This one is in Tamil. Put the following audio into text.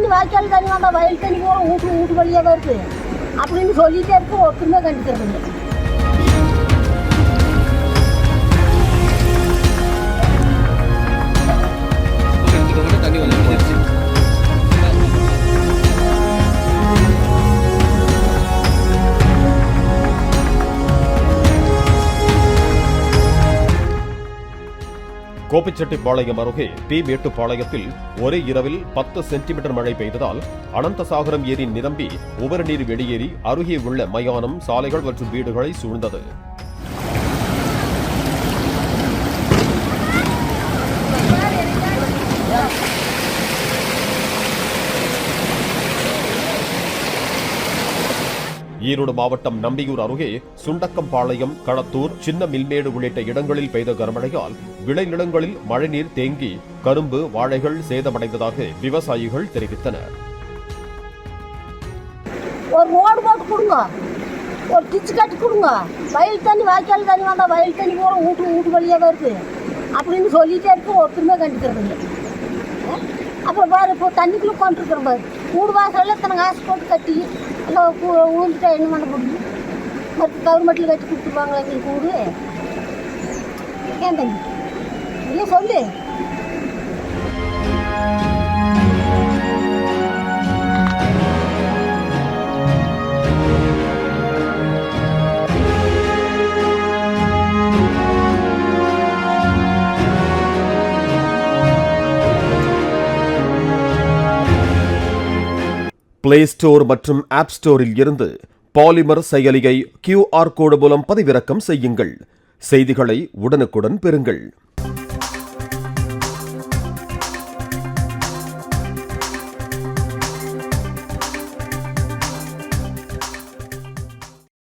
தண்ணி வாய்க்கால் தண்ணி வந்தால் வயல் தண்ணி போகிற வீட்டு வழியாக வருது அப்படின்னு சொல்லிகிட்டே இருக்கு, ஒருத்தருமே கண்டுக்கிறது இல்லை. கோபிச்செட்டிப்பாளையம் அருகே டி மேட்டுப்பாளையத்தில் ஒரே இரவில் 10 சென்டிமீட்டர் மழை பெய்ததால் அனந்தசாகரம் ஏரி நிரம்பி உபரிநீர் வெளியேறி அருகே உள்ள மயானம், சாலைகள் மற்றும் வீடுகளை சூழ்ந்தது. ஈரோடு மாவட்டம் நம்பியூர் அருகே சுண்டக்கம்பாளையம், களத்தூர், சின்ன மில்மேடு உள்ளிட்ட இடங்களில் பெய்த கனமழையால் விளைநிலங்களில் மழைநீர் தேங்கி கரும்பு, வாழைகள் சேதமடைந்ததாக விவசாயிகள் தெரிவித்தனர். ஒரு ரோடு போட்டு கொடுங்க, ஒரு டிச்சு கட்டி கொடுங்க, வயல் தண்ணி வாய்க்கால் தண்ணி வந்தால் வயல் தண்ணி போகிற வீட்டு வழியாக வருது அப்படின்னு சொல்லிகிட்டே இருக்கு, ஒருத்தருமே கண்டுக்கிறது இல்லை. அப்புறம் பாரு, இப்போ தண்ணிக்குள்ளே கொண்டுருக்குற பாரு, வீடு வாசலில் இத்தனை காசு போட்டு கட்டி எல்லாம் ஊந்துட்டா என்ன பண்ண முடியும்? மற்ற கவர்மெண்ட்டில் கட்டி கொடுத்துருவாங்களா எங்களுக்கு வீடு? ஏன் தண்ணி இல்லை சொல்லு. பிளே ஸ்டோர் மற்றும் ஆப் ஸ்டோரில் இருந்து பாலிமர் செயலியை QR கோடு மூலம் பதிவிறக்கம் செய்யுங்கள். செய்திகளை உடனுக்குடன் பெறுங்கள்.